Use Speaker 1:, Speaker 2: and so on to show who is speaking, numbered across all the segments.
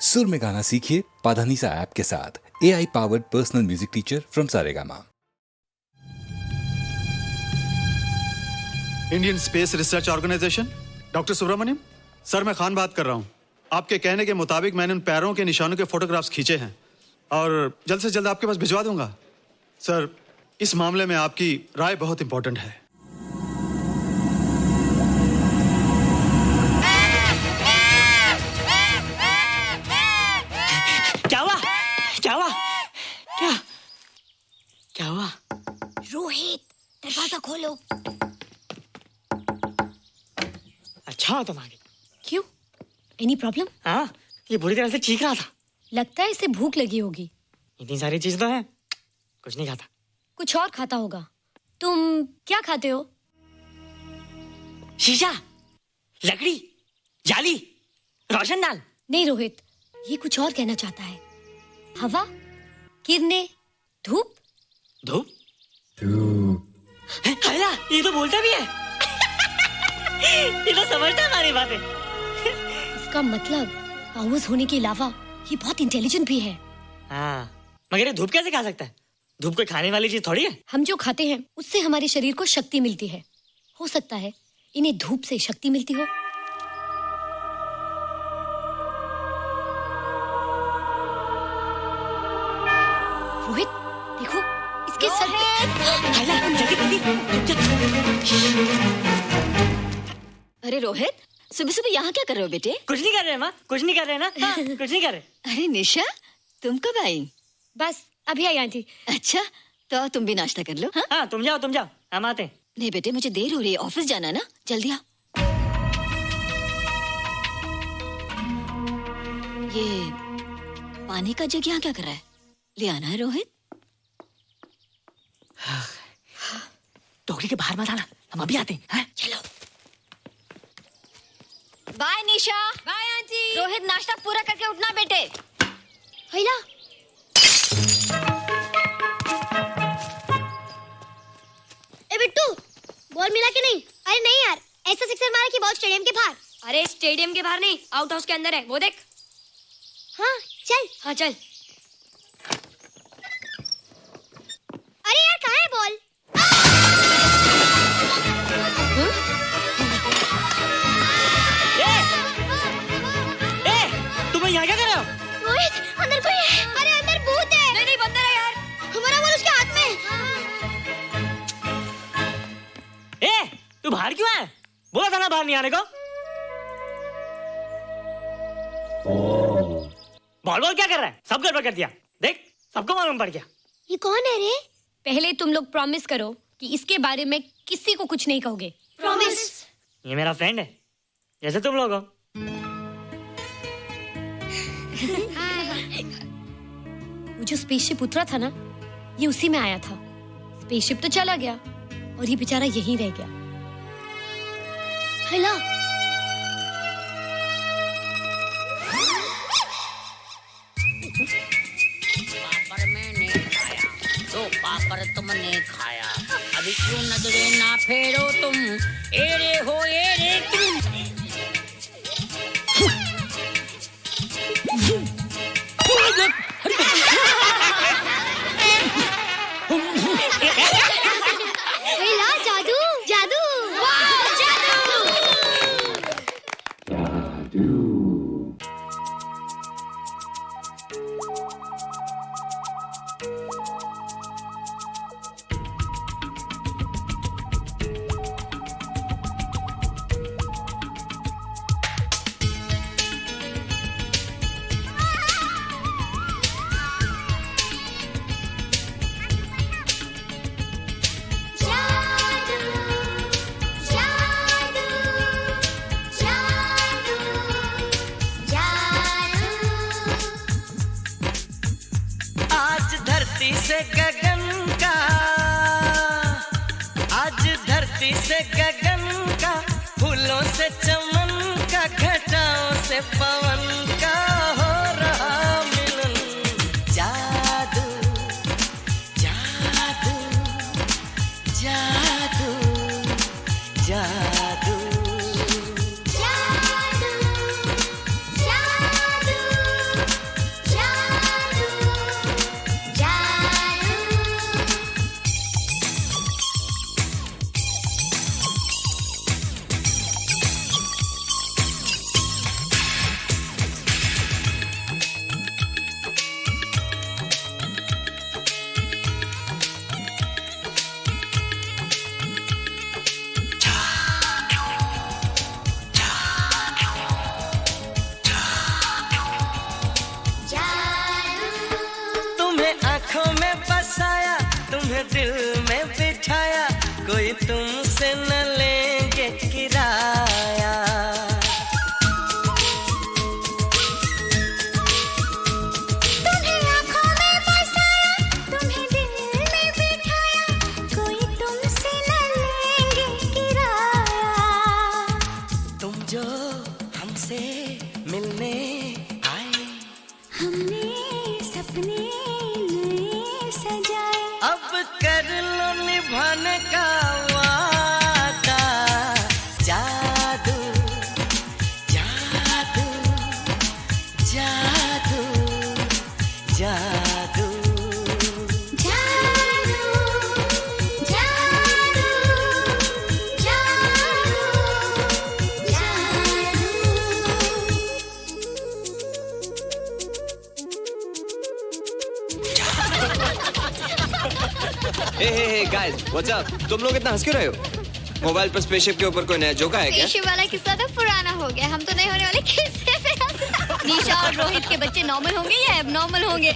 Speaker 1: सुर में गाना सीखिए पाधानीसा ऐप के साथ। AI powered personal music teacher from Saregama.
Speaker 2: Indian space research organisation, doctor Subramanyam sir, मैं खान बात कर रहा हूँ। आपके कहने के मुताबिक मैंने उन पैरों के निशानों के फोटोग्राफ्स खींचे हैं और जल्द से जल्द आपके पास भिजवा दूंगा। सर, इस मामले में आपकी राय बहुत इंपॉर्टेंट है।
Speaker 3: क्या हुआ?
Speaker 4: रोहित, दरवाजा खोलो।
Speaker 3: अच्छा हो तुम आ गए।
Speaker 4: क्यों? Any problem?
Speaker 3: हाँ, ये बुरी तरह से चीख रहा था।
Speaker 4: लगता है इसे भूख लगी होगी।
Speaker 3: इतनी सारी चीज तो है, कुछ नहीं खाता।
Speaker 4: कुछ और खाता होगा। तुम क्या खाते हो?
Speaker 3: शीशा, लकड़ी, जाली, रोशनदान।
Speaker 4: नहीं रोहित, ये कुछ और कहना चाहता है। हवा, किरणें, धूप।
Speaker 3: धूप? हैला, ये तो बोलता भी है। ये तो समझता है हमारी बातें।
Speaker 4: इसका मतलब पावर्स होने के अलावा ये बहुत इंटेलिजेंट भी है।
Speaker 3: हाँ, मगर ये धूप कैसे खा सकता है? धूप कोई खाने वाली चीज थोड़ी है।
Speaker 4: हम जो खाते हैं उससे हमारे शरीर को शक्ति मिलती है। हो सकता है इन्हें धूप से शक्ति मिलती हो। रोहित, देखो इसके सर
Speaker 5: अरे रोहित, सुबह सुबह यहाँ क्या कर रहे हो बेटे?
Speaker 3: कुछ नहीं कर रहे माँ, कुछ नहीं कर रहे ना। हाँ, कुछ नहीं कर रहे।
Speaker 5: अरे निशा, तुम कब आई?
Speaker 4: बस अभी आई आंटी।
Speaker 5: अच्छा, तो तुम भी नाश्ता कर लो। हाँ,
Speaker 3: हाँ, तुम जाओ, हम आते हैं।
Speaker 5: नहीं बेटे, मुझे देर हो रही है, ऑफिस जाना है ना, जल्दी आओ। ये पानी का जग यहाँ क्या कर रहा है? ले आना है रोहित।
Speaker 3: टोकरी के बाहर मत आना, हम अभी आते हैं।
Speaker 5: चलो। Bye Nisha.
Speaker 4: Bye aunty.
Speaker 5: Rohit, नाश्ता पूरा करके उठना बेटे।
Speaker 4: हैला,
Speaker 6: ए बिट्टू, बॉल मिला कि नहीं? अरे नहीं यार, ऐसा सिक्सर मारा कि बॉल स्टेडियम के बाहर।
Speaker 4: अरे स्टेडियम के बाहर नहीं, आउट हाउस के अंदर है, वो देख।
Speaker 6: हाँ चल।
Speaker 4: हाँ चल।
Speaker 6: अरे यार, कहाँ है बॉल?
Speaker 3: तुम यहाँ क्या कर रहे हो?
Speaker 6: रोहित, अंदर कोई है। अरे अंदर भूत है।
Speaker 4: नहीं बंदर है यार।
Speaker 6: हमारा बॉल उसके हाथ में।
Speaker 3: तू बाहर क्यों है? बोला था ना बाहर नहीं आने को। बॉल क्या कर रहा है? सब गड़बड़ कर दिया। देख, सबको मालूम पड़ गया।
Speaker 6: ये कौन है रे?
Speaker 4: पहले तुम लोग प्रॉमिस करो कि इसके बारे में किसी को कुछ नहीं कहोगे।
Speaker 6: प्रॉमिस।
Speaker 3: ये मेरा फ्रेंड है, जैसे तुम लोग हो।
Speaker 4: वो जो स्पेसशिप उतरा था ना, ये उसी में आया था। स्पेसशिप तो चला गया और ये बेचारा यहीं रह गया।
Speaker 6: हैला,
Speaker 7: पापड़ मैंने खाया, दो पापड़ तुमने खाया, अभी क्यों नजरे ना फेरो तुम, एरे हो एरे तुम।
Speaker 6: हैला, जादू जादू। वाह, जादू।
Speaker 8: आज धरती से गगन का, आज धरती से गगन का, फूलों से चमन का, घटाओं से पवन का हो रहा मिलन। जादू जादू जादू जादू। दिल में बिठाया, कोई तुमसे न लेंगे किराया।
Speaker 6: तुम्हें आँखों में बसाया, तुम्हें दिल में बिठाया, कोई तुमसे न लेंगे किराया।
Speaker 8: तुम जो हमसे मिलने आए,
Speaker 6: हमने सपने नए सजाए,
Speaker 8: अब कर लो निभाने का वादा। जादू जादू जादू जादू
Speaker 6: जादू जादू जादू
Speaker 9: हे गाइस, व्हाट्स अप? तुम लोग इतना हंस क्यों रहे हो? मोबाइल पर स्पेसशिप के ऊपर कोई नया जोक है क्या?
Speaker 6: स्पेसशिप वाला किस्सा तो पुराना हो गया, हम तो नहीं होने वाले किस्से पे हंसना। निशा और रोहित के बच्चे नॉर्मल होंगे या एबनॉर्मल होंगे?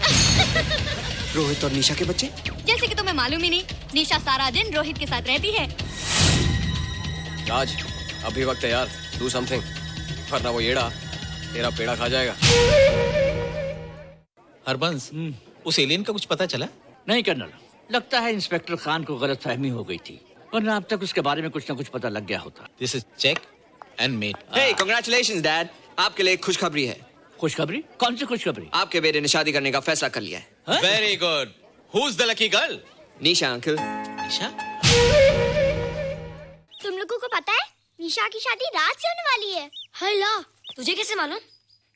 Speaker 9: रोहित और निशा के बच्चे?
Speaker 4: जैसे कि तुम्हें मालूम ही नहीं, निशा सारा दिन रोहित के साथ रहती है।
Speaker 10: राज, अभी वक्त है यार, डू समथिंग, वरना वो येड़ा तेरा पेड़ा खा जाएगा।
Speaker 11: हरबंस, उस एलियन का कुछ पता चला?
Speaker 3: नहीं कर्नल, लगता है इंस्पेक्टर खान को गलतफहमी हो गई थी, वरना अब तक उसके बारे में कुछ न कुछ पता लग गया होता।
Speaker 11: This is check and mate.
Speaker 9: Hey, congratulations dad, आपके लिए एक खुशखबरी है।
Speaker 3: खुशखबरी? कौन सी खुशखबरी?
Speaker 9: आपके बेटे ने शादी करने का फैसला कर लिया है।
Speaker 11: Very good. Who is the lucky girl?
Speaker 9: Nisha uncle.
Speaker 11: Nisha?
Speaker 6: तुम लोगों को पता है निशा की शादी रात से होने वाली है।
Speaker 4: हल्ला, तुझे कैसे मालूम?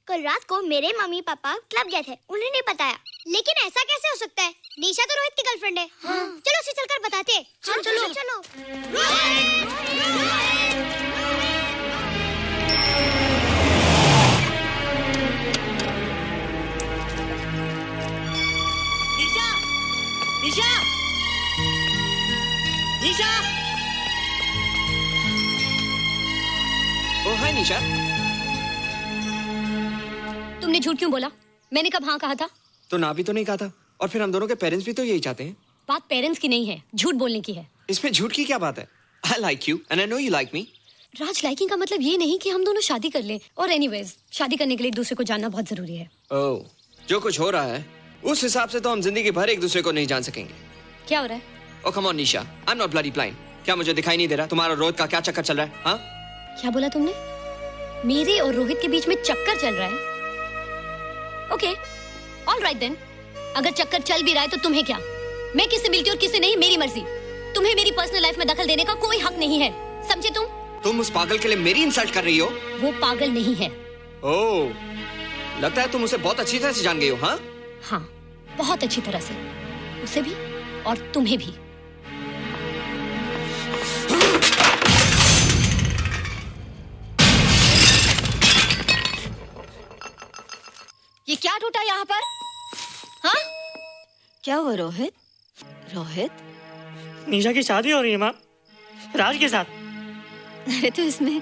Speaker 6: कल रात को मेरे मम्मी पापा क्लब गए थे, उन्होंने बताया। लेकिन ऐसा कैसे हो सकता है? निशा तो रोहित की गर्लफ्रेंड है। चलो उसे चलकर बताते हैं। चलो चलो।
Speaker 3: निशा! निशा! निशा!
Speaker 9: ओ हाय निशा।
Speaker 4: तुमने झूठ क्यों बोला? मैंने कब हाँ कहा था?
Speaker 9: तो ना भी तो नहीं कहा था, और फिर हम दोनों के पेरेंट्स भी तो यही चाहते हैं।
Speaker 4: बात पेरेंट्स की नहीं है, झूठ बोलने की है।
Speaker 9: इसमें झूठ की क्या बात है? I like you and I know you like me.
Speaker 4: Raj, liking का मतलब ये नहीं कि हम दोनों शादी कर लें। और एनीवेज, शादी करने के लिए एक दूसरे को जानना बहुत जरूरी है।
Speaker 9: ओह, जो कुछ हो रहा है उस हिसाब से तो हम जिंदगी भर एक दूसरे को नहीं जान सकेंगे।
Speaker 4: क्या हो रहा है?
Speaker 9: Oh come on Nisha, I am not bloody blind. क्या मुझे दिखाई नहीं दे रहा तुम्हारा रोहित का क्या चक्कर चल रहा है? हाँ,
Speaker 4: क्या बोला तुमने? मेरे और रोहित के बीच में चक्कर चल रहा है? Okay, all right then. अगर चक्कर चल भी रहा है तो तुम्हें क्या? मैं किससे मिलती हूँ और किससे नहीं, मेरी मर्जी। तुम्हें मेरी पर्सनल लाइफ में दखल देने का कोई हक नहीं है, समझे तुम?
Speaker 9: तुम उस पागल के लिए मेरी इंसल्ट कर रही हो?
Speaker 4: वो पागल नहीं है।
Speaker 9: ओह, लगता है तुम उसे बहुत अच्छी तरह से जान गई हो। हाँ
Speaker 4: हाँ, बहुत अच्छी तरह से, उसे भी और तुम्हें भी।
Speaker 5: ये क्या टूटा यहाँ पर? हाँ, क्या हुआ रोहित? रोहित,
Speaker 3: निशा की शादी हो रही है माँ, राज के साथ।
Speaker 5: अरे तो इसमें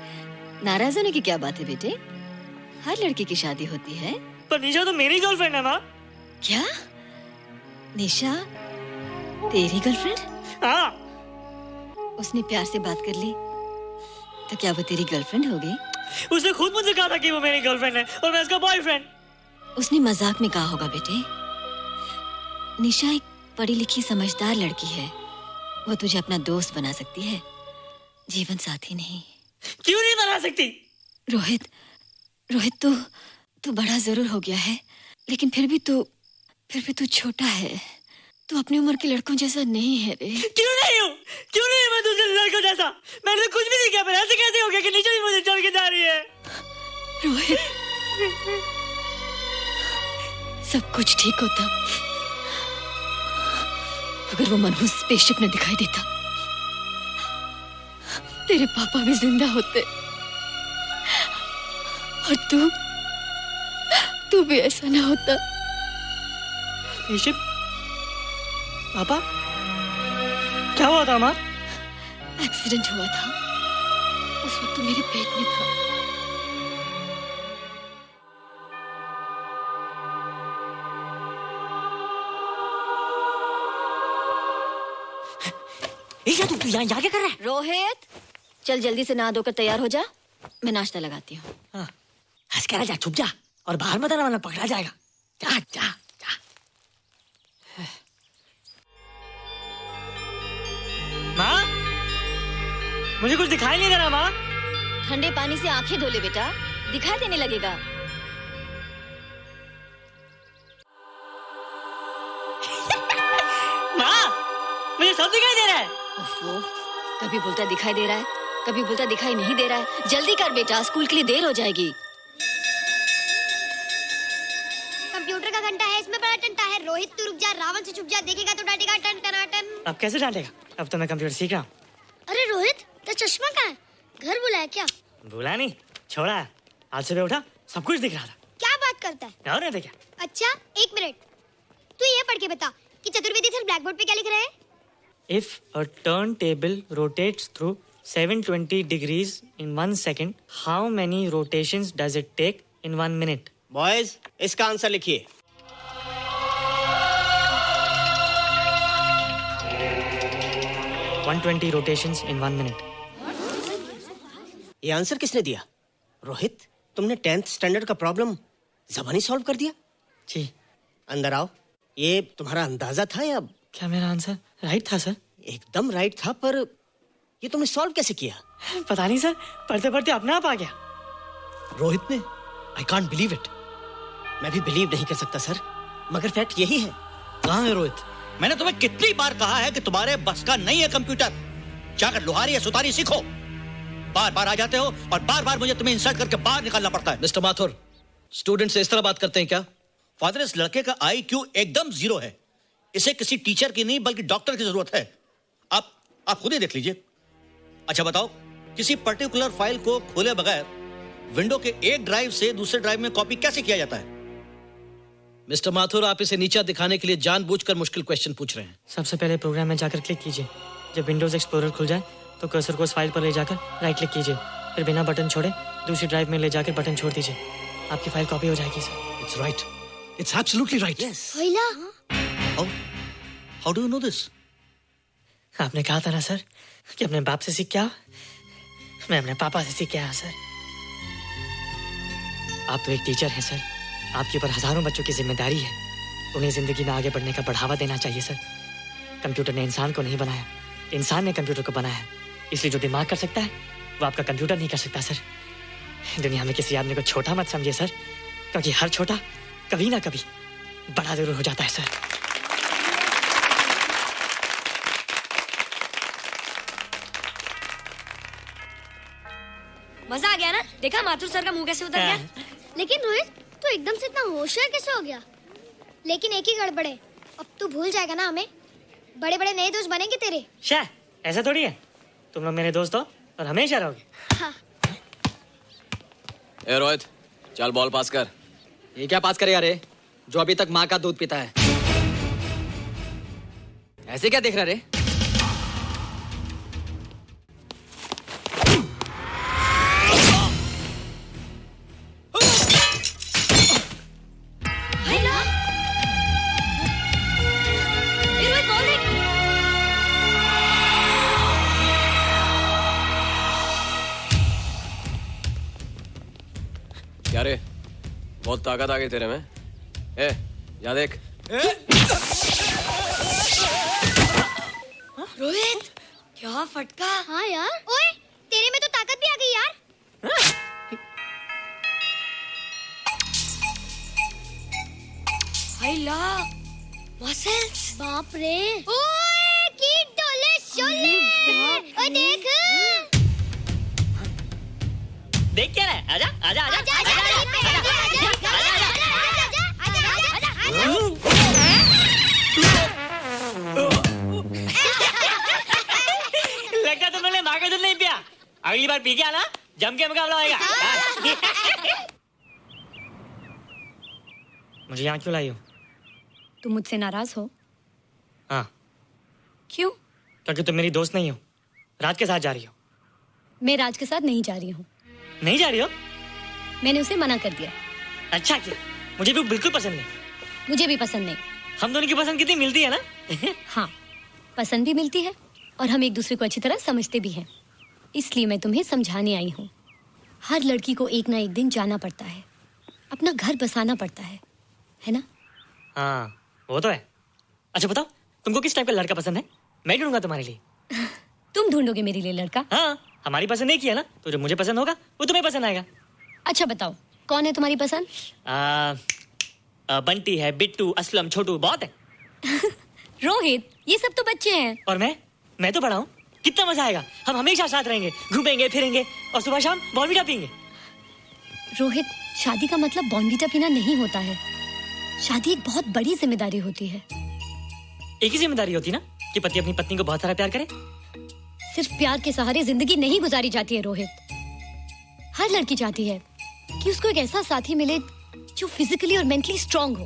Speaker 5: नाराज होने की क्या बात है बेटे? हर लड़की की शादी होती है।
Speaker 3: पर निशा तो मेरी गर्लफ्रेंड है माँ।
Speaker 5: क्या? निशा तेरी गर्लफ्रेंड?
Speaker 3: हाँ।
Speaker 5: उसने प्यार से बात कर ली तो क्या वो तेरी गर्लफ्रेंड हो गई?
Speaker 3: उसने खुद मुझसे कहा था कि वो मेरी गर्लफ्रेंड है और मैं उसका बॉयफ्रेंड।
Speaker 5: उसने मजाक में कहा होगा बेटे। निशा एक पढ़ी लिखी समझदार लड़की है, वो तुझे अपना दोस्त बना सकती है, जीवन साथी नहीं।
Speaker 3: क्यों नहीं बना सकती?
Speaker 5: रोहित, रोहित तू बड़ा जरूर हो गया है, लेकिन फिर भी तू छोटा है। तू अपनी उम्र के लड़कों जैसा नहीं है रे।
Speaker 3: क्यों नहीं हूँ? क्यों नहीं है मैं दूसरे लड़कों जैसा? मैंने तो कुछ भी नहीं किया, पर ऐसे कैसे हो गया कि निशा भी मुझे चल के जा रही है?
Speaker 5: रोहित, सब कुछ ठीक होता अगर वो मनहूस स्पेसशिप न दिखाई देता। तेरे पापा भी जिंदा होते और तू भी ऐसा ना होता।
Speaker 3: स्पेसशिप? पापा? क्या हुआ था माँ?
Speaker 5: एक्सीडेंट हुआ था, उस वक्त तू मेरे पेट में था।
Speaker 12: निशा तू यहाँ क्या कर रहा है?
Speaker 5: रोहित, चल जल्दी से नहा धोकर तैयार हो जा, मैं नाश्ता लगाती हूँ।
Speaker 12: हंस कर जा, छुप जा और बाहर मत आना वरना पकड़ा जाएगा। जा जा जा। माँ, मुझे कुछ दिखाई नहीं दे रहा माँ।
Speaker 5: ठंडे पानी से आंखें धो ले बेटा, दिखाई देने लगेगा।
Speaker 12: माँ, मुझे सब दिखाई दे रहा है।
Speaker 5: ओफो, कभी बोलता दिखाई दे रहा है, कभी बोलता दिखाई नहीं दे रहा है। जल्दी कर बेटा, स्कूल के लिए देर हो जाएगी।
Speaker 6: कंप्यूटर का घंटा है, इसमें बड़ा टंटा है। रोहित तू रुक जा, रावण से छुप जा, देखेगा तो डांटेगा टन टनाटन।
Speaker 12: अब कैसे डांटेगा? अब तो मैं कंप्यूटर सीख रहा हूँ।
Speaker 6: अरे रोहित, तेरा चश्मा कहाँ है? घर बुलाया क्या?
Speaker 12: भूला नहीं, छोड़ा। आज सुबह उठा, सब कुछ दिख रहा था।
Speaker 6: क्या बात करता है?
Speaker 12: और नहीं देखा।
Speaker 6: अच्छा, एक मिनट, तू ये पढ़ के बता कि चतुर्वेदी सर ब्लैक बोर्ड पे क्या लिख रहे हैं?
Speaker 12: If a turntable rotates through 720 degrees in 1 second, how many rotations does it take in 1 minute?
Speaker 13: Boys, इसका आंसर लिखिए।
Speaker 12: One 120 rotations in 1 minute.
Speaker 13: ये आंसर किसने दिया? रोहित, तुमने 10th स्टैंडर्ड का प्रॉब्लम ज़बानी सॉल्व कर दिया?
Speaker 12: जी।
Speaker 13: अंदर आओ। ये तुम्हारा अंदाजा था या?
Speaker 12: क्या मेरा आंसर राइट था सर?
Speaker 13: एकदम राइट था, पर ये तुमने सॉल्व कैसे किया?
Speaker 12: पता नहीं सर, पढ़ते पढ़ते अपने आप आ गया।
Speaker 13: रोहित ने? I can't believe it. मैं भी बिलीव नहीं कर सकता सर, मगर फैक्ट यही है।
Speaker 3: कहाँ है रोहित? मैंने तुम्हें कितनी बार कहा है कि तुम्हारे बस का नहीं है कंप्यूटर। जाकर लोहारी या सुतारी सीखो। बार बार आ जाते हो और बार बार मुझे तुम्हें इंसल्ट करके बाहर निकालना पड़ता है।
Speaker 14: मिस्टर माथुर, स्टूडेंट से इस तरह बात करते हैं क्या?
Speaker 3: फादर, इस लड़के का IQ एकदम 0 है। इसे किसी टीचर की नहीं बल्कि डॉक्टर की जरूरत है। आप खुद ही देख लीजिए। अच्छा बताओ, किसी पर्टिकुलर फाइल को खोले बगैर विंडो के एक ड्राइव से दूसरे ड्राइव में कॉपी कैसे किया जाता है?
Speaker 14: मिस्टर माथुर, आप इसे नीचा दिखाने के लिए जानबूझकर मुश्किल क्वेश्चन पूछ रहे हैं।
Speaker 12: सबसे पहले प्रोग्राम में जाकर क्लिक कीजिए। जब विंडोज एक्सप्लोरर खुल जाए तो कर्सर को उस फाइल पर ले जाकर राइट क्लिक कीजिए, फिर बिना बटन छोड़े दूसरी ड्राइव में ले जाकर बटन छोड़ दीजिए। आपकी फाइल कॉपी हो जाएगी sir.
Speaker 14: It's right, it's absolutely right.
Speaker 3: How do you know this?
Speaker 12: आपने कहा था ना सर कि अपने बाप से सीख के आओ। मैं अपने पापा से सीख के आया सर। आप तो एक टीचर हैं सर, आपके ऊपर हजारों बच्चों की जिम्मेदारी है। उन्हें जिंदगी में आगे बढ़ने का बढ़ावा देना चाहिए सर। कंप्यूटर ने इंसान को नहीं बनाया, इंसान ने कंप्यूटर को बनाया। इसलिए जो दिमाग कर सकता है वो आपका कंप्यूटर नहीं कर सकता सर। दुनिया में किसी आदमी को छोटा मत समझिए सर, क्योंकि हर छोटा कभी ना कभी बड़ा जरूर हो जाता है सर।
Speaker 6: मजा आ गया ना? देखा माथुर सर का मुंह कैसे उतर गया? लेकिन रोहित, तू एकदम से इतना होशियार कैसे हो गया? लेकिन एक ही गड़बड़ है, अब तू भूल जाएगा ना हमें। बड़े बड़े नए दोस्त बनेंगे तेरे।
Speaker 12: शाह, ऐसा थोड़ी है। तुम लोग मेरे दोस्त हो और हमेशा रहोगे।
Speaker 6: हाँ।
Speaker 10: ए रोहित, चल बॉल पास कर।
Speaker 15: ये क्या पास करेगा रे, जो अभी तक माँ का दूध पीता है? ऐसे क्या देख रहा रे?
Speaker 10: क्या रे, बहुत ताकत आ गई तेरे में। ए, जा देख।
Speaker 6: रोहित, क्या फटका। हाँ यार। ओए, तेरे में तो ताकत भी आ गई यार। हाय ला, मसल्स। बाप रे। ओए, कीट डोले शोले। ओए देख।
Speaker 12: देख क्या है? आजा आजा आजा आजा आजा लगता तुमने माँ का दूध नहीं पिया। अगली बार पी के आना, जम के मुकाबला होएगा। मुझे यहाँ क्यों लाई हो?
Speaker 4: तुम मुझसे नाराज हो?
Speaker 12: हाँ।
Speaker 4: क्यों?
Speaker 12: क्योंकि तुम मेरी दोस्त नहीं हो, राज के साथ जा रही हो।
Speaker 4: मैं राज के साथ नहीं जा रही हूँ।
Speaker 12: नहीं जा रही हो?
Speaker 4: मैंने उसे मना कर दिया।
Speaker 12: अच्छा किया, मुझे भी बिल्कुल पसंद नहीं।
Speaker 4: मुझे भी पसंद नहीं।
Speaker 12: हम दोनों की पसंद कितनी मिलती है ना?
Speaker 4: हाँ, पसंद भी मिलती है और हम एक दूसरे को अच्छी तरह समझते भी हैं। इसलिए मैं तुम्हें समझाने आई हूँ। हर लड़की को एक ना एक दिन जाना पड़ता है, अपना घर बसाना पड़ता है ना?
Speaker 12: हाँ वो तो है। अच्छा बताओ, तुमको किस टाइप का लड़का पसंद है? मैं ढूंढूंगा तुम्हारे लिए।
Speaker 4: तुम ढूंढोगे मेरे लिए लड़का?
Speaker 12: हाँ, हमारी पसंद एक ही है ना, तो जो मुझे पसंद होगा वो तुम्हें पसंद आएगा।
Speaker 4: अच्छा बताओ, कौन है तुम्हारी पसंद?
Speaker 12: बंटी है, बिट्टू, असलम, छोटू, बहुत है।
Speaker 4: रोहित, ये सब तो बच्चे हैं।
Speaker 12: और मैं तो बड़ा हूँ। कितना मजा आएगा, हम हमेशा साथ रहेंगे, घूमेंगे फिरेंगे और सुबह शाम बॉर्नवीटा पीएंगे।
Speaker 4: रोहित, शादी का मतलब बॉर्नवीटा पीना नहीं होता है। शादी एक बहुत बड़ी जिम्मेदारी होती है।
Speaker 12: एक ही जिम्मेदारी होती है ना कि पति अपनी पत्नी को बहुत सारा प्यार करे।
Speaker 4: सिर्फ प्यार के सहारे जिंदगी नहीं गुजारी जाती है रोहित। हर लड़की चाहती है कि उसको एक ऐसा साथी मिले जो फिजिकली और मेंटली स्ट्रांग हो।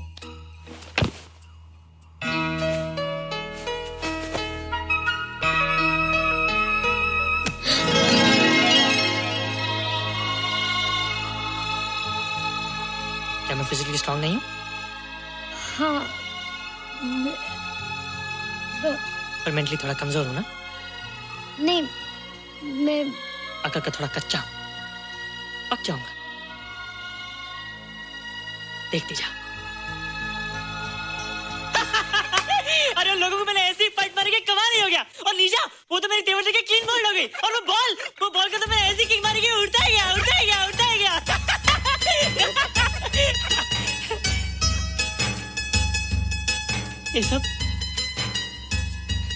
Speaker 12: क्या मैं फिजिकली स्ट्रांग नहीं हूँ?
Speaker 4: हाँ,
Speaker 12: पर मेंटली थोड़ा कमजोर हूँ ना?
Speaker 4: नहीं, मैं
Speaker 12: अकल का थोड़ा कच्चा हूँ, पक जाऊंगा। देखती जा। अरे लोगों को मैंने ऐसी फाइट मारी कि कमाल ही हो गया। और निशा, वो तो मेरी टेबल से क्लीन बोल्ड हो गई। और वो बॉल का तो मैंने ऐसी किक मारी कि उड़ता ही गया।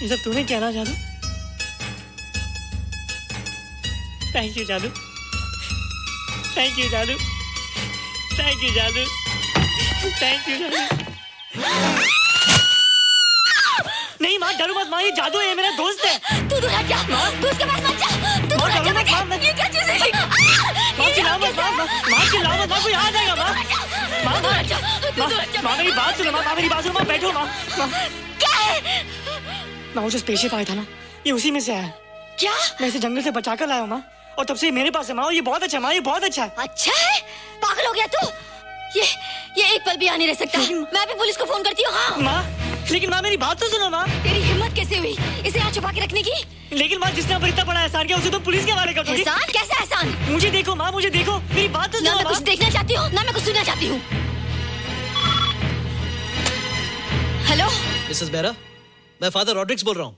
Speaker 12: ये सब तूने क्या ना जादू? थैंक यू जादू। थैंक यू जादू। थैंक यू जादू। थैंक यू जादू। नहीं माँ, डरो मत माँ, ये जादू है, मेरा दोस्त है।
Speaker 4: तू दूर हट जा, तू उसके पास मत जा। तू दूर हट जा बेटे। ये क्या चीज़ है?
Speaker 12: माँ चिल्लाओ मत, माँ चिल्लाओ मत, माँ कोई आ जाएगा। माँ मेरी बात सुनो, माँ मेरी बात सुनो, माँ बैठो। माँ
Speaker 4: क्या है?
Speaker 12: माँ वो जो स्पेसशिप आया था ना, ये उसी में से आया।
Speaker 4: क्या?
Speaker 12: मैं इसे जंगल से बचा कर लाया हूँ माँ, और तब से मेरे पास है माँ। और ये बहुत अच्छा है माँ, ये बहुत अच्छा है।
Speaker 4: अच्छा है? पागल हो गया तू? ये एक पल भी आ नहीं रह सकता। मैं भी पुलिस को फोन करती हूँ। हाँ
Speaker 12: माँ, लेकिन माँ मेरी बात तो सुनो माँ।
Speaker 4: तेरी हिम्मत कैसे हुई इसे यहाँ छुपा के रखने की?
Speaker 12: लेकिन माँ, जिसने इतना बड़ा एहसान किया उसे तो पुलिस के हवाले कर दोगी।
Speaker 4: एहसान? कैसा एहसान?
Speaker 12: मुझे देखो माँ, मुझे देखो, मेरी बात तो सुनो।
Speaker 4: ना मैं कुछ देखना चाहती हूँ, ना मैं कुछ सुनना चाहती हूँ। हेलो
Speaker 14: मिसेस बेरा, मैं फादर रॉड्रिक्स बोल रहा हूँ।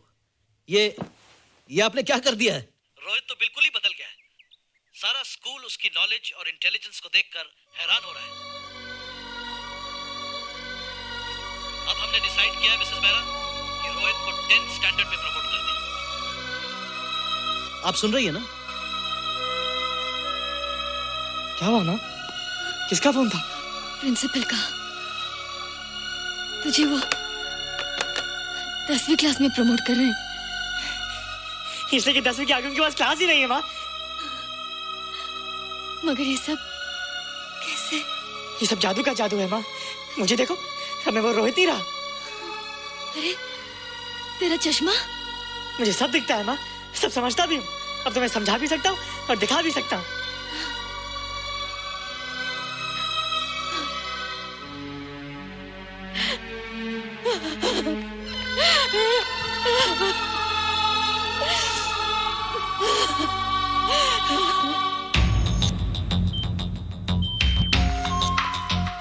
Speaker 14: ये आपने क्या कर दिया है? रोहित तो बिल्कुल ही बदल गया है। सारा स्कूल उसकी नॉलेज और इंटेलिजेंस को देखकर हैरान हो रहा है। अब हमने डिसाइड किया है मिसेस बेरा कि रोहित को 10th स्टैंडर्ड में प्रमोट कर दें। आप सुन रही है ना?
Speaker 12: क्या हुआ माँ? किसका फोन था?
Speaker 4: प्रिंसिपल का। तुझे वो 10वीं क्लास में प्रमोट कर रहे हैं।
Speaker 12: इसलिए कि 10वीं के आगे उनके पास क्लास ही नहीं है माँ।
Speaker 4: मगर ये सब कैसे?
Speaker 12: ये सब जादू का जादू है माँ। मुझे देखो, अब मैं वो रोहित ही रहा।
Speaker 4: अरे तेरा चश्मा?
Speaker 12: मुझे सब दिखता है माँ, सब समझता भी हूँ। अब तो मैं समझा भी सकता हूँ और दिखा भी सकता हूँ।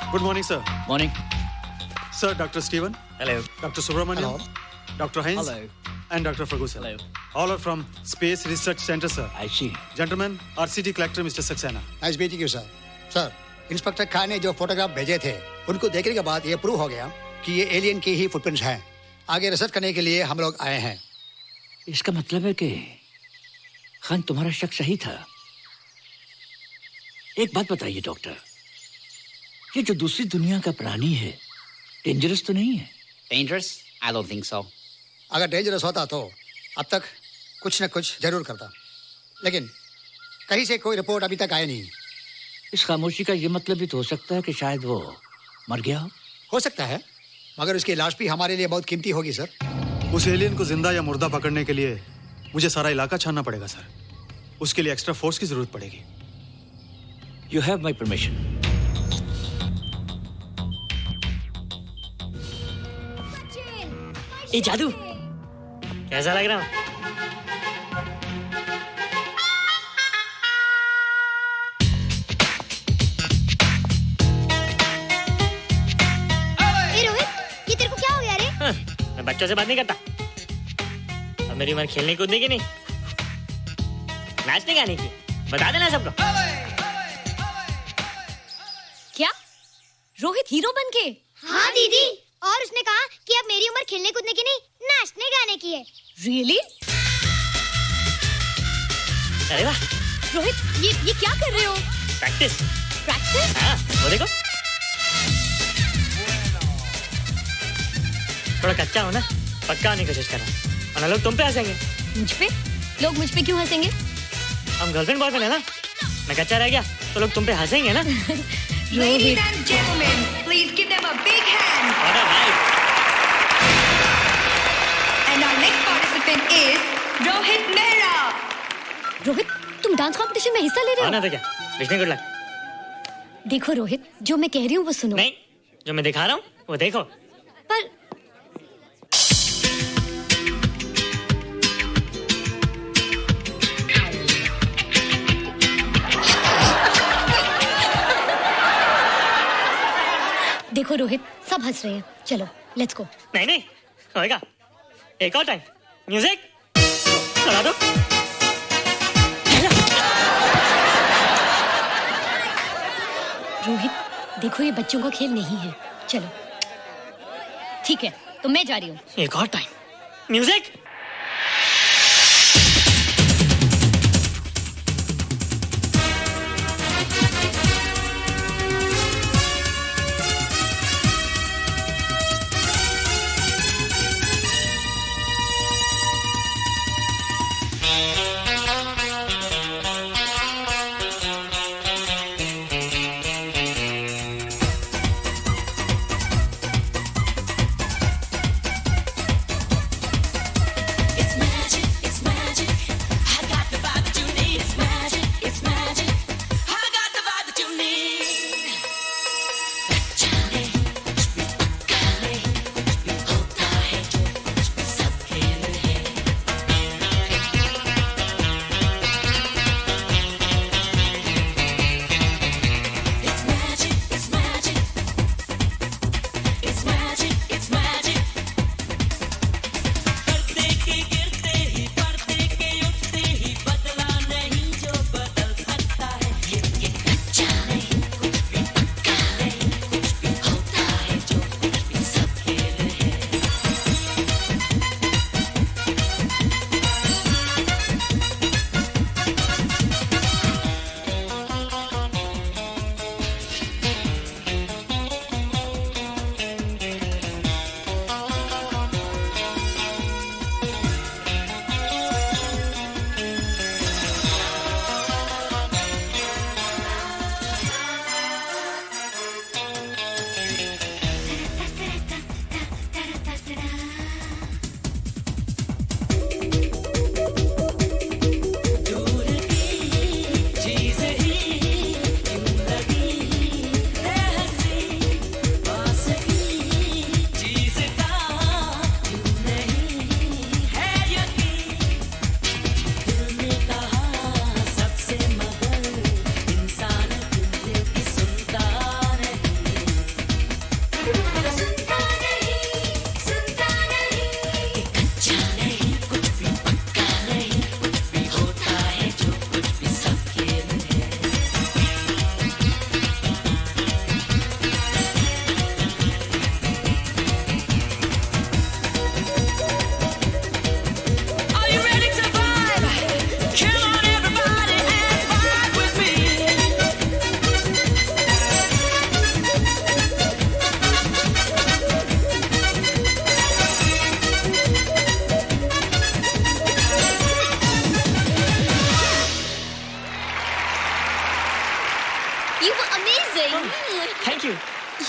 Speaker 2: Good morning, sir.
Speaker 15: Morning.
Speaker 2: Sir, Dr. Steven.
Speaker 15: Hello.
Speaker 2: Dr. Subramaniam. Dr. Heinz.
Speaker 15: Hello.
Speaker 2: And Dr. Ferguson.
Speaker 15: Hello.
Speaker 2: All are from Space Research Center, sir.
Speaker 15: I see.
Speaker 2: Gentlemen, our city collector, Mr. Saxena.
Speaker 16: Nice meeting you sir. Sir, inspector Khan ने जो photograph भेजे थे, उनको देखने के बाद ये prove हो गया कि ये एलियन की ही फुटप्रिंट्स हैं। आगे रिसर्च करने के लिए हम लोग आए हैं।
Speaker 15: इसका मतलब है कि खान, तुम्हारा शक सही था। एक बात बताइए डॉक्टर, ये जो दूसरी दुनिया का प्राणी है, डेंजरस तो नहीं है?
Speaker 7: Dangerous? I don't think so.
Speaker 16: अगर डेंजरस होता तो अब तक कुछ न कुछ जरूर करता, लेकिन कहीं से कोई रिपोर्ट अभी तक आई नहीं।
Speaker 15: इस खामोशी का ये मतलब भी तो हो सकता है कि शायद वो मर गया
Speaker 16: हो सकता है, मगर उसकी लाश भी हमारे लिए बहुत कीमती होगी सर।
Speaker 2: उस एलियन को जिंदा या मुर्दा पकड़ने के लिए मुझे सारा इलाका छानना पड़ेगा सर। उसके लिए एक्स्ट्रा फोर्स की जरूरत पड़ेगी।
Speaker 15: You have my permission.
Speaker 12: ये जादू कैसा लग रहा हूँ? बच्चों से बात नहीं करता। अब मेरी उम्र खेलने कूदने की नहीं, नाचने गाने की। बता देना सबको।
Speaker 4: क्या रोहित हीरो बन के?
Speaker 6: हाँ दीदी, और उसने कहा कि अब मेरी उम्र खेलने कूदने की नहीं, नाचने गाने की है।
Speaker 4: Really?
Speaker 12: अरे वाह
Speaker 4: रोहित, ये क्या कर रहे हो?
Speaker 12: प्रैक्टिस।
Speaker 4: प्रैक्टिस?
Speaker 12: हाँ, वो देखो। थोड़ा कच्चा हो ना, पक्का होने की कोशिश करना, वरना लोग तुम पे हंसेंगे।
Speaker 4: मुझ पे? लोग मुझ पे क्यों हंसेंगे?
Speaker 12: हम गर्लफ्रेंड बॉयफ्रेंड है ना, मैं कच्चा रह गया तो लोग तुम पे हंसेंगे ना।
Speaker 17: Ladies and gentlemen, please give them a big hand.
Speaker 12: What a hype.
Speaker 17: And our next participant is Rohit Mehra.
Speaker 4: Rohit, तुम डांस कंपटीशन में हिस्सा ले रहे हो?
Speaker 12: ना तो क्या, विश मी गुड लक।
Speaker 4: देखो रोहित, जो मैं कह रही हूँ वो सुनो।
Speaker 12: नहीं, जो मैं दिखा रहा हूँ वो देखो।
Speaker 4: पर देखो रोहित, सब हंस रहे हैं। चलो लेट्स गो।
Speaker 12: नहीं नहीं होएगा, एक और टाइम। म्यूजिक चला दो।
Speaker 4: रोहित देखो, ये बच्चों का खेल नहीं है। चलो ठीक है, तो मैं जा रही हूँ।
Speaker 12: एक और time. Music.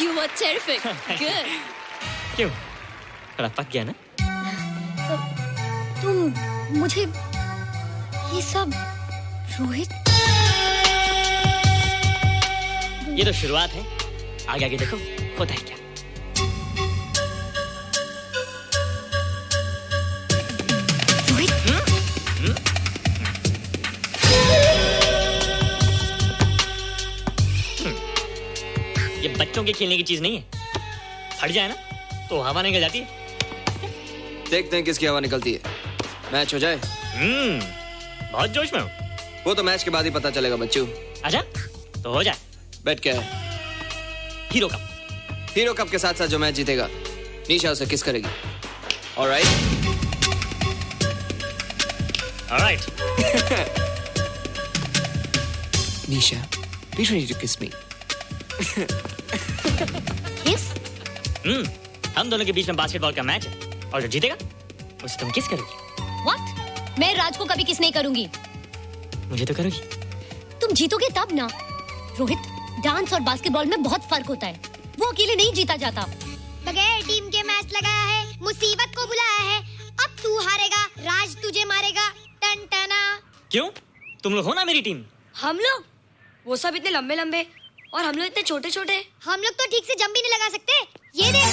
Speaker 4: You were terrific. Good.
Speaker 12: क्यों? थोड़ा पक गया ना?
Speaker 4: तुम मुझे ये सब रोहित,
Speaker 12: ये तो शुरुआत है, आगे आगे देखो होता है क्या। ये बच्चों के खेलने की चीज नहीं है, फट जाए ना तो हवा निकल जाती है।
Speaker 9: देखते हैं किसकी हवा निकलती है। मैच हो जाए।
Speaker 12: बहुत जोश में हूँ।
Speaker 9: वो तो मैच के बाद ही पता चलेगा बच्चू।
Speaker 12: अच्छा तो हो जाए।
Speaker 9: बेट क्या है?
Speaker 12: Hero cup.
Speaker 9: हीरो कप के साथ साथ जो मैच जीतेगा निशा उसे किस करेगी। Alright.
Speaker 12: Alright.
Speaker 9: Nisha, be ready to kiss me.
Speaker 12: किस? हम दोनों के बीच में बास्केटबॉल का मैच है और जो जीतेगा उसे तुम किस करोगी।
Speaker 4: What? मैं राज को कभी किस नहीं करूंगी।
Speaker 12: मुझे तो करोगी।
Speaker 4: तुम जीतोगे तब ना। रोहित, डांस और बास्केटबॉल में बहुत फर्क होता है। वो अकेले नहीं जीता जाता।
Speaker 6: बगैर टीम के मैच लगाया है, मुसीबत को बुलाया है। अब तू हारेगा, राज तुझे मारेगा। टन टना।
Speaker 12: क्यों? तुम लोग हो ना मेरी टीम।
Speaker 18: हम लोग? वो सब इतने लंबे लंबे और हम लोग इतने छोटे छोटे।
Speaker 6: हम लोग तो ठीक से जंप भी नहीं लगा सकते। ये देख।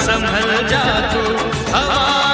Speaker 8: संभल जा तू हवा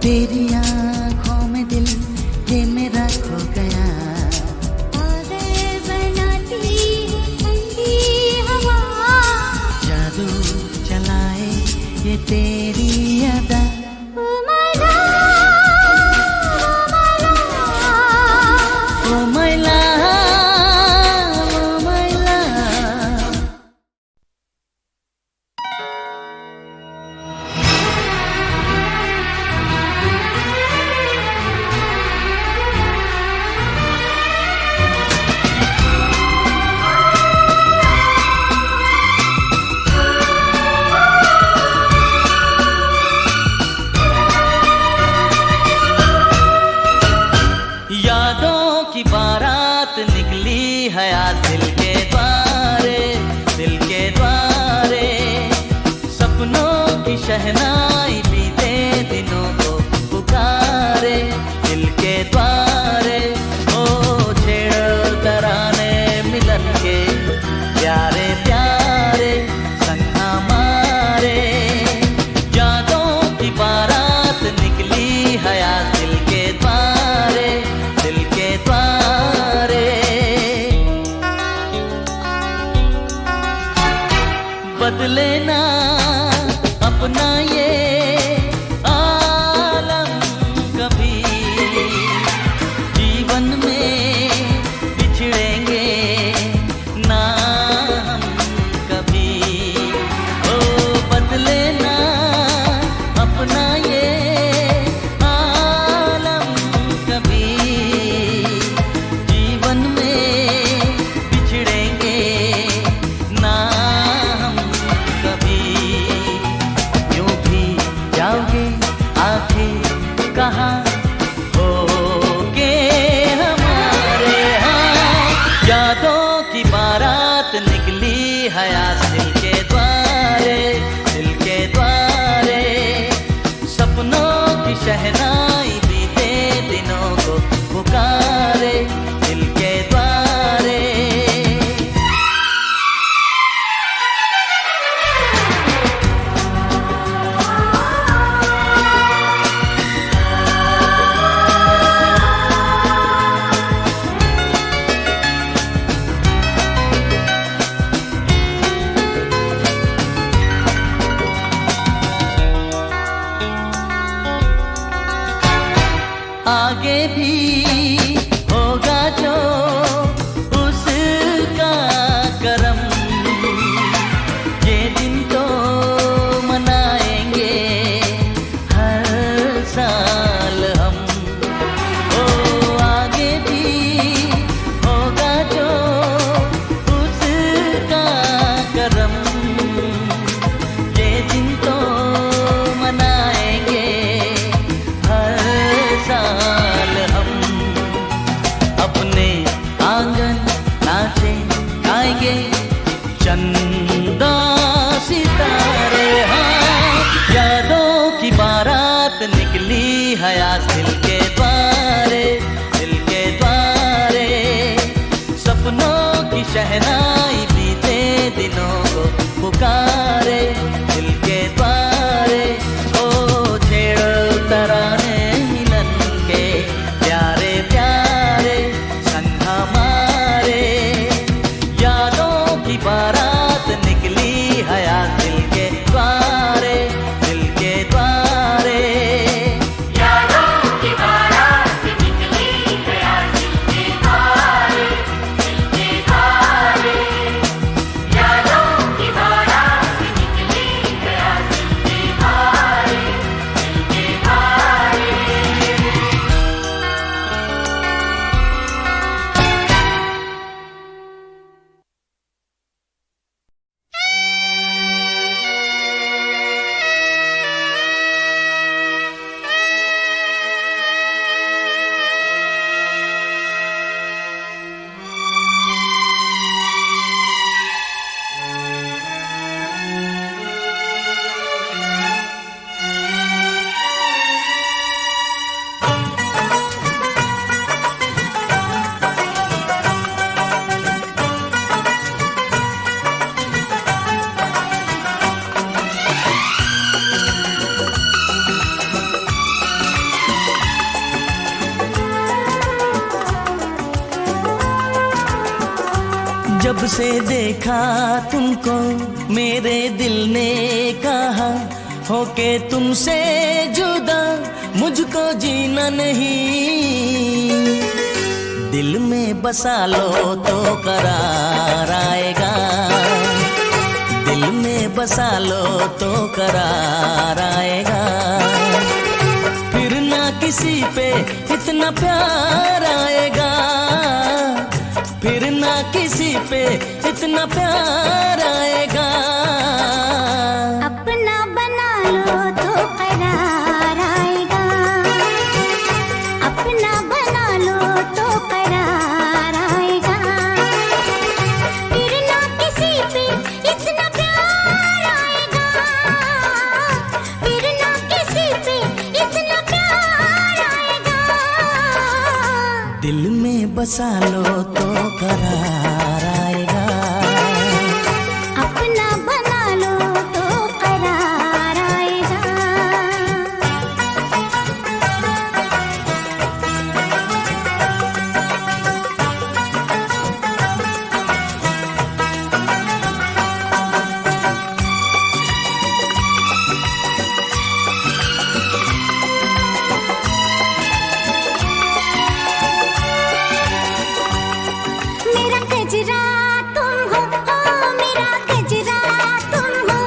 Speaker 19: तेरी आंखों में दिल ये मेरा खो गया। जादू चलाए ये तेरी अदा। शहनाई बीते दिनों को पुकारे दिल के द्वारे। ओ छेड़ तराने मिलन के प्यारे प्यारे संग हमारे। यादों की बारात निकली हयात दिल के द्वारे दिल के द्वारे। बदले ना अपना ये आलम कभी, जीवन में बिछड़ेंगे ना हम कभी। ओ बदले ना अपना ये आलम कभी, जीवन में बिछड़ेंगे ना हम कभी। जाओगे आखिर कहाँ होगे हमारे। हाँ यादों की बारात निकली हयात दिल के द्वारे दिल के द्वारे। सपनों की शहनाई बीते दिनों को पुकारे दिल के द्वारे। आगे भी होगा जो उसका करम, ये दिन तो मनाएंगे हर साल हम। ओ आगे भी होगा जो उसका करम, ये दिन तो मनाएंगे हर साल हम। अपने आंगन नाचे गाएंगे चंदा सितारे। हाँ यादों की बारात निकली हयात दिल के द्वारे दिल के द्वारे। सपनों की शहनाई बीते दिनों को पुकारे दिल के द्वारे। ओ छेड़ तराने मिलन के प्यारे प्यारे संग हमारे। यादों की बारात निकली हयात दिल के द्वारे दिल के द्वारे। यादों की बारात निकली हयात दिल के द्वारे दिल के द्वारे। यादों की बारात
Speaker 8: जब से देखा तुमको मेरे दिल ने कहा होके तुमसे जुदा मुझको जीना नहीं। दिल में बसा लो तो करार आएगा, दिल में बसा लो तो करार आएगा। फिर ना किसी पे इतना प्यार आएगा, फिर ना किसी पे इतना प्यार आएगा।
Speaker 6: अपना बना लो तो करार आएगा, अपना बना लो तो करार आएगा। फिर ना किसी पे इतना प्यार आएगा, फिर ना किसी पे इतना प्यार आएगा।
Speaker 8: दिल में बसा लो तो करार आएगा,
Speaker 6: अपना बना लो तो करार आएगा। मेरा गजरा तुम हो, ओ मेरा गजरा तुम हो,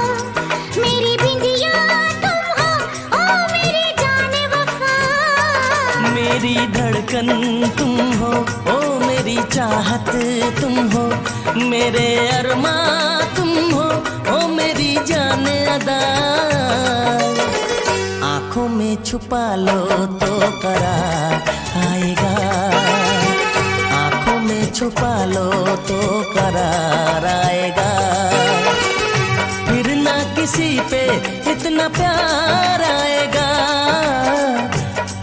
Speaker 6: मेरी बिंदिया तुम हो, ओ मेरी जाने वफा।
Speaker 8: मेरी धड़कन तुम हो, ओ मेरी चाहत तुम हो, मेरे अरमा तुम हो, ओ मेरी जान अदा। आँखों में छुपा लो तो करार आएगा, आँखों में छुपा लो तो करार आएगा। फिर ना किसी पे इतना प्यार आएगा,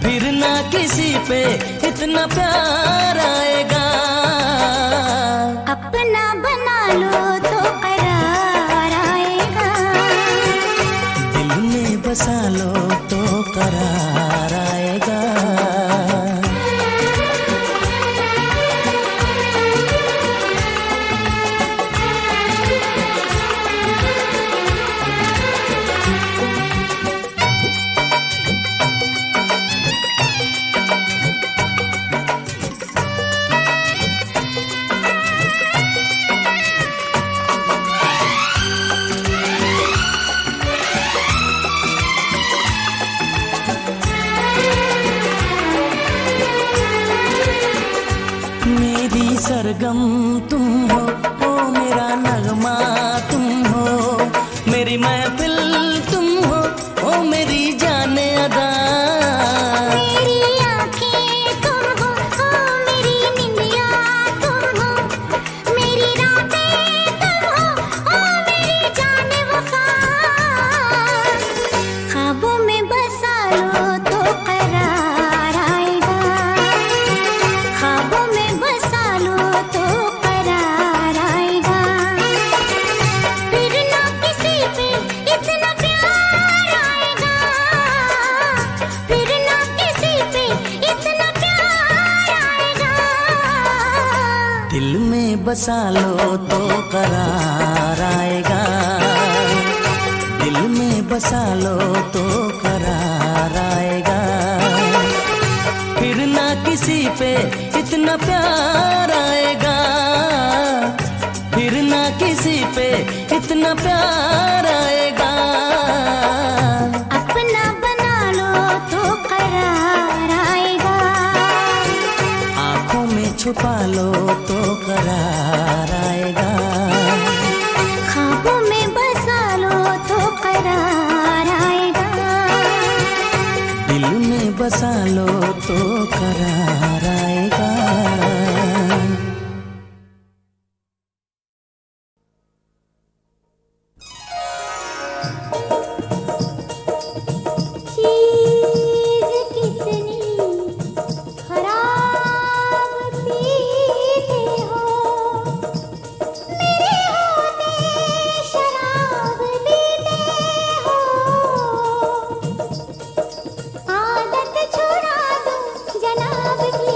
Speaker 8: फिर ना किसी पे इतना प्यार आएगा।
Speaker 6: अपना बना लो तो करार आएगा,
Speaker 8: दिल में बसा लो तो करार आएगा। मेरी सरगम तुम हो, ओ मेरा नगमा तुम हो, मेरी महफिल तुम हो, ओ मेरी जाने अदा।
Speaker 6: मेरी आँखें तुम हो, ओ मेरी निंदिया तुम हो, मेरी रातें तुम हो, ओ मेरी जाने वफा। ख्वाबों में बसा लो तो करार आएगा, ख्वाबों में बसा लो तो करार आएगा। फिर ना किसी पे इतना प्यार आएगा, फिर ना किसी पे इतना प्यार आएगा।
Speaker 8: दिल में बसा लो तो करार आएगा, दिल में बसा लो तो करार आएगा। फिर ना किसी पे इतना प्यार आएगा, फिर ना किसी पे इतना प्यार आएगा।
Speaker 6: अपना बना लो तो करार आएगा,
Speaker 8: आँखों में छुपा लो तो करार आएगा।
Speaker 6: ख्वाबों में बसा लो तो करार आएगा,
Speaker 8: दिल में बसा लो तो करार आएगा।
Speaker 6: चीज़ कितनी खराब पीते हो, मेरे होते शराब पीते हो। आदत छुड़ा दो जनाब की,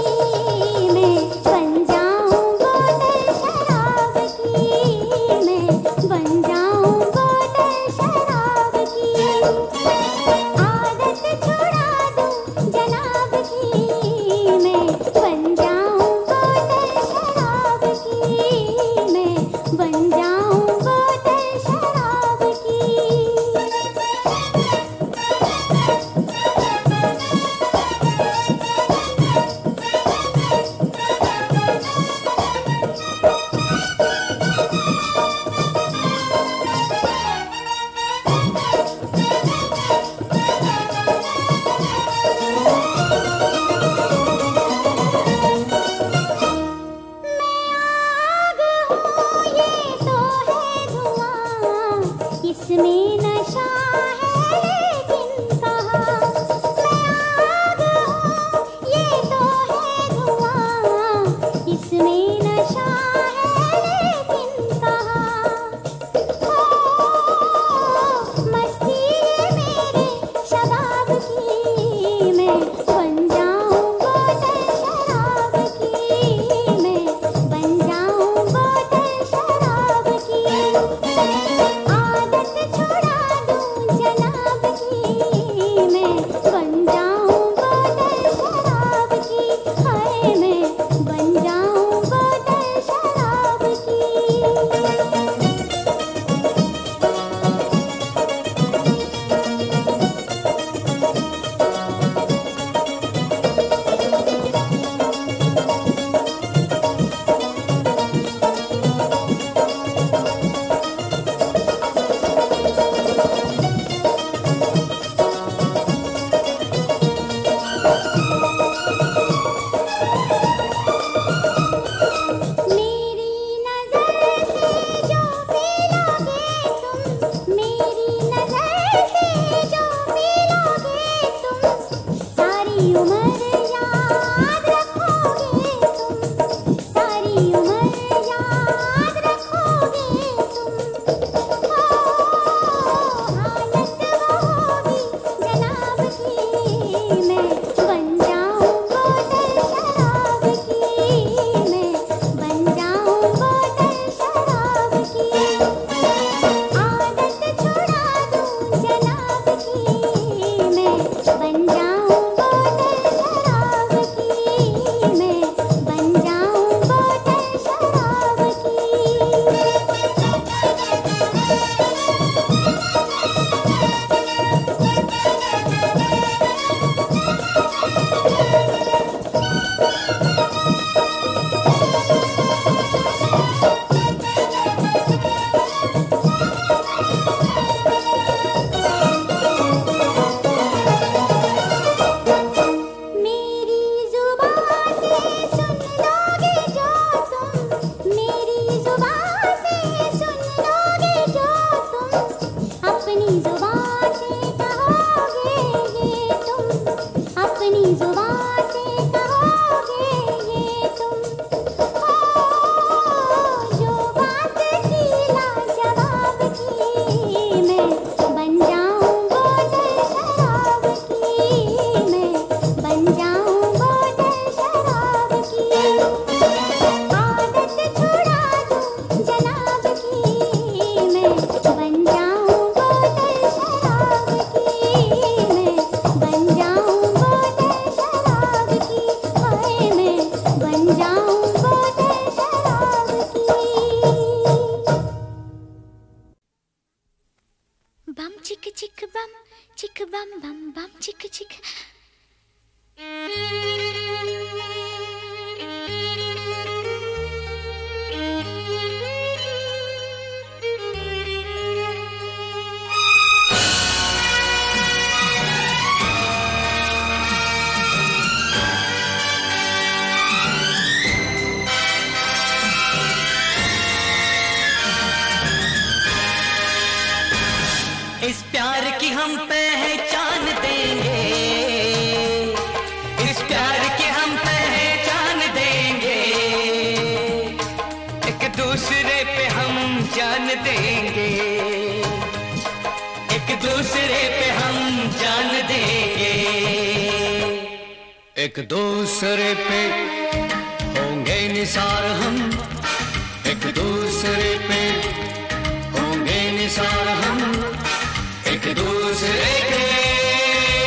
Speaker 6: बम चिक चिक।
Speaker 8: इस प्यार की हम पहचान देंगे, इस प्यार की हम पहचान देंगे, एक दूसरे पे हम जान देंगे, एक दूसरे पे हम जान देंगे,
Speaker 20: एक दूसरे पे होंगे निसार हम, एक दूसरे पे होंगे निसार हम, एक दूसरे के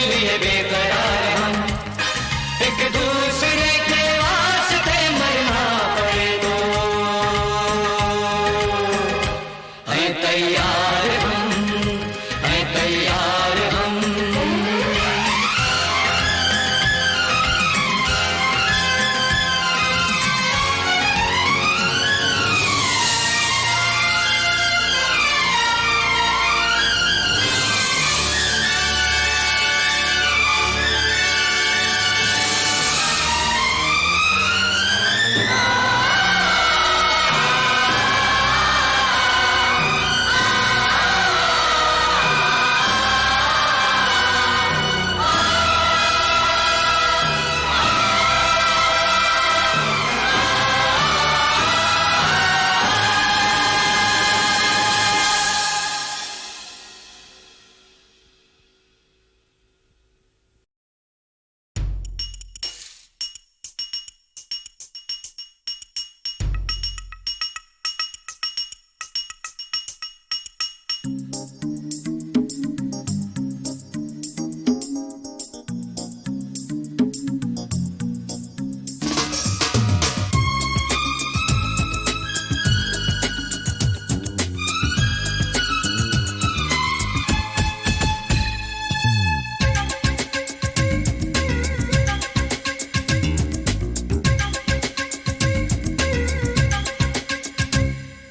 Speaker 20: लिए बेकरार हम, एक दूसरे के वास्ते मरना पड़े तो है तैयार हम, है तैयार हम।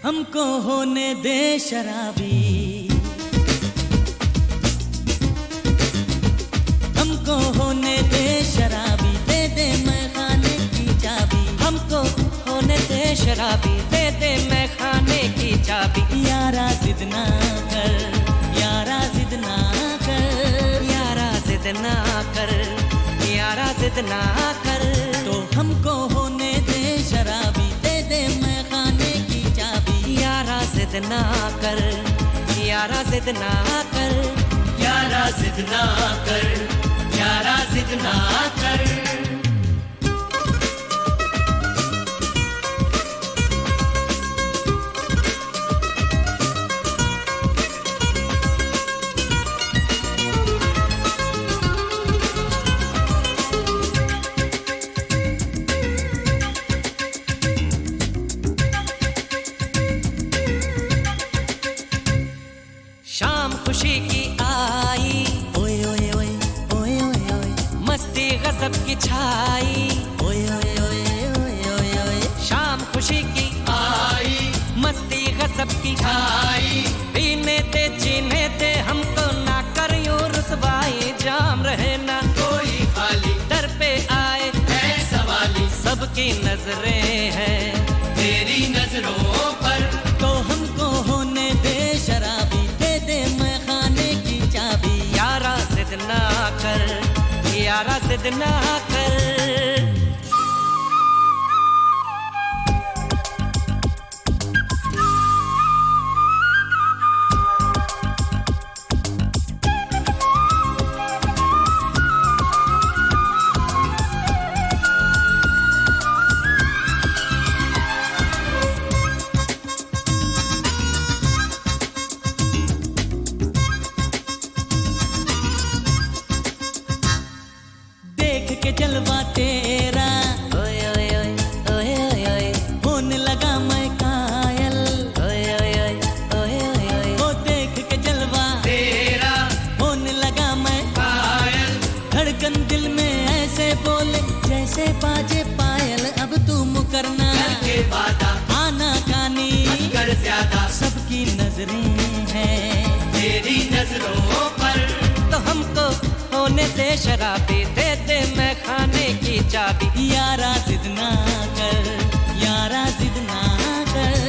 Speaker 8: हमको होने दे शराबी, हमको होने दे शराबी, दे दे मैं खाने की चाबी, हमको होने दे शराबी, दे दे मैं खाने की चाबी। यारा जिद ना कर, यारा जिद ना कर, यारा जिद ना कर, यारा जिद ना कर, तो हमको होने दे शराबी, दे दे मैं खाने की चाबी। यारा जिद ना कर, यारा जिद ना कर, यारा जिद ना कर, यारा जिद ना कर। शाम खुशी की आई, ओए ओए ओए ओए ओए ओए, मस्ती गजब की छाई, ओए ओए ओए ओए ओए ओए, शाम खुशी की आई, मस्ती गजब की छाई, पीने दे जीने दे हमको, ना कर यूं रुसवाई, जाम रहे ना कोई खाली, दर पे आए है सवाली, सबकी नजरें हैं तेरी नजरों पर, तो हमको होने दे शराबी, मैं खाने की चाबी। यारा जिद ना कर, यारा जिद ना कर। जलवा तेरा, ओए ओए ओए ओए ओए ओए, होने लगा मैं कायल, ओए ओए ओए ओए ओए ओए, वो देख के जलवा तेरा, होने लगा मैं कायल। धड़कन दिल में ऐसे बोले जैसे बाजे पायल, अब तू मुकरना करके वादा, आना कानी कर ज्यादा, सबकी नजरें हैं तेरी नजरों पर, तो हमको होने दे शराबी, दे दे मैं खाने की चाबी, यारा जिद ना कर, यारा जिद ना कर।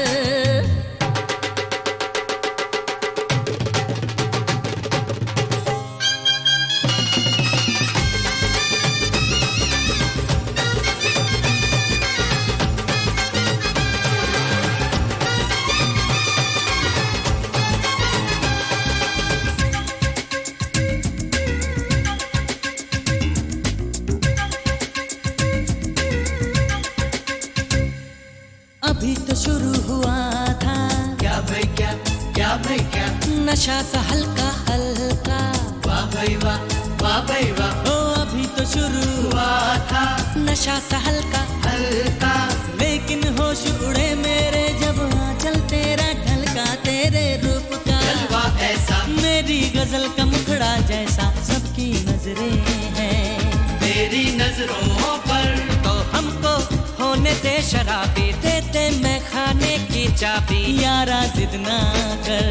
Speaker 8: अभी तो शुरू हुआ था, क्या भाई क्या, क्या भाई क्या, नशा सा हल्का हल्का, वाह भाई वाह, वाह भाई वाह, ओ अभी तो शुरू हुआ था, नशा सा हल्का हल्का, लेकिन होश उड़े मेरे जब आंचल तेरा ढलका, तेरे रूप का जलवा ऐसा, मेरी गजल का मुखड़ा जैसा, सबकी नजरें हैं तेरी नजरों पर, तो हमको होने दे शराबी, दे दे मैं खाने की चाबी, यारा जिद ना कर,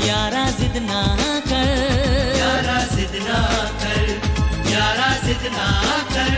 Speaker 8: यारा जिद ना कर, यारा जिद ना कर, यारा जिद ना कर।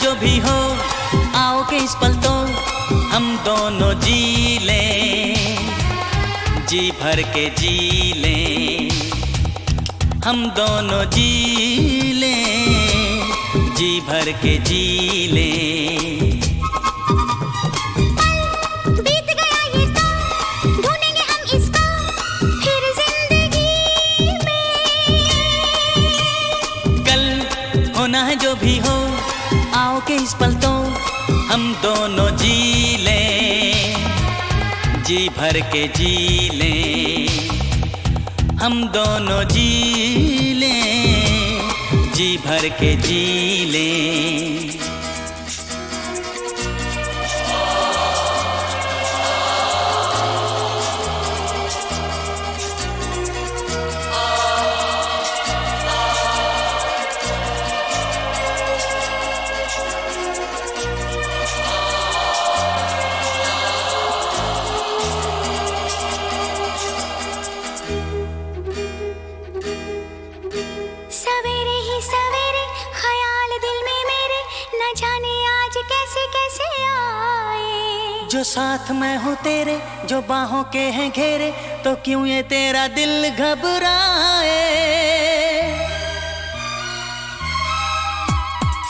Speaker 8: जो भी हो आओ के इस पल तो हम दोनों जी लें, जी भर के जी लें, हम दोनों जी लें, जी भर के जी लें।
Speaker 6: बीत गया ये तो ढूंढेंगे हम इसको फिर जिंदगी में।
Speaker 8: कल होना है जो भी हो आओ के इस पल तो हम दोनों जी लें, जी भर के जी लें, हम दोनों जी लें, जी भर के जी लें।
Speaker 6: सवेरे ही सवेरे ख्याल दिल में मेरे न जाने आज कैसे कैसे आए।
Speaker 8: जो साथ मैं हूँ तेरे जो बाहों के हैं घेरे तो क्यों ये तेरा दिल घबराए।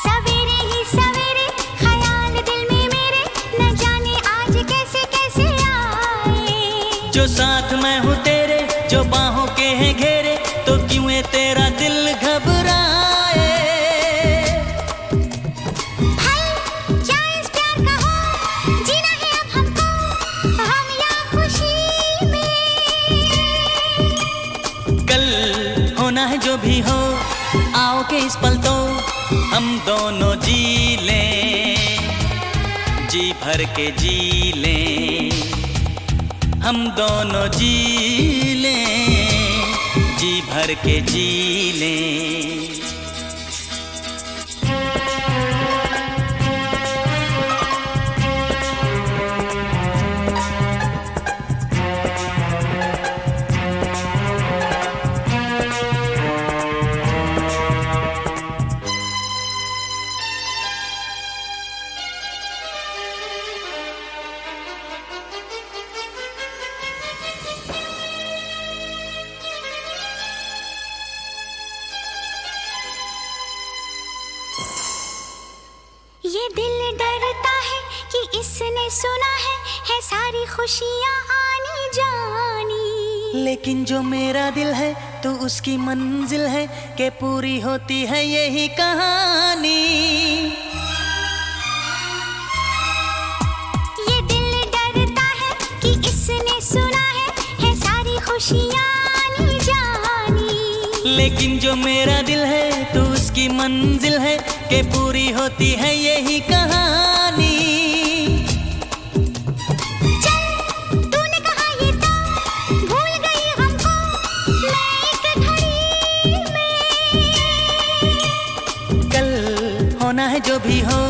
Speaker 6: सवेरे ही सवेरे ख्याल दिल में मेरे न जाने आज कैसे कैसे आए।
Speaker 8: जो साथ मैं हूँ तेरे जो बाहों के हैं घेरे तो क्यों ये तेरा दिल घबराए।
Speaker 6: भाई क्या इस प्यार का हो जीना है अब हमको हम या खुशी में।
Speaker 8: कल होना है जो भी हो आओ के इस पल तो हम दोनों जी लें, जी भर के जी लें, हम दोनों जी लें, जी भर के जी लें।
Speaker 6: इसने सुना है सारी खुशियाँ आनी जानी।
Speaker 8: लेकिन जो मेरा दिल है तो उसकी मंजिल है कि पूरी होती है यही कहानी।
Speaker 6: ये दिल डरता है कि इसने सुना है सारी खुशियाँ आनी जानी।
Speaker 8: लेकिन जो मेरा दिल है तो उसकी मंजिल है कि पूरी होती है यही कहानी।
Speaker 6: तूने कहा ये तो भूल गई हमको मैं एक घड़ी में।
Speaker 8: कल होना है जो भी हो,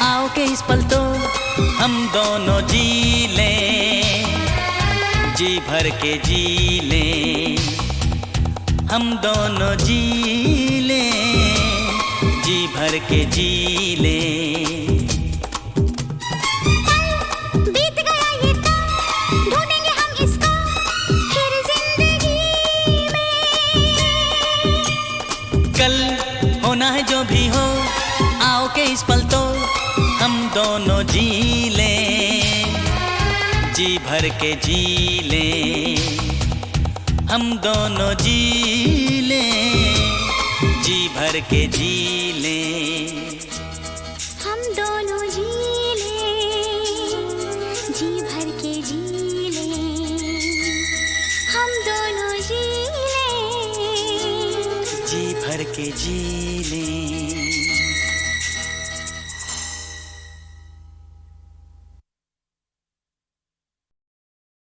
Speaker 8: आओ के इस पल तो हम दोनों जी लें, जी भर के जी लें। हम दोनों जी लें, जी भर के जी लें।
Speaker 6: बीत गया ये तो ढूंढेंगे हम इसको फिर जिंदगी में।
Speaker 8: कल होना है जो भी हो, आओ के इस पल तो हम दोनों जी लें, जी भर के जी लें। हम दोनों जी लें, जी भर के जी लें।
Speaker 6: हम दोनों जी लें, जी भर के जी लें। हम दोनों जी लें,
Speaker 8: जी भर के जी लें।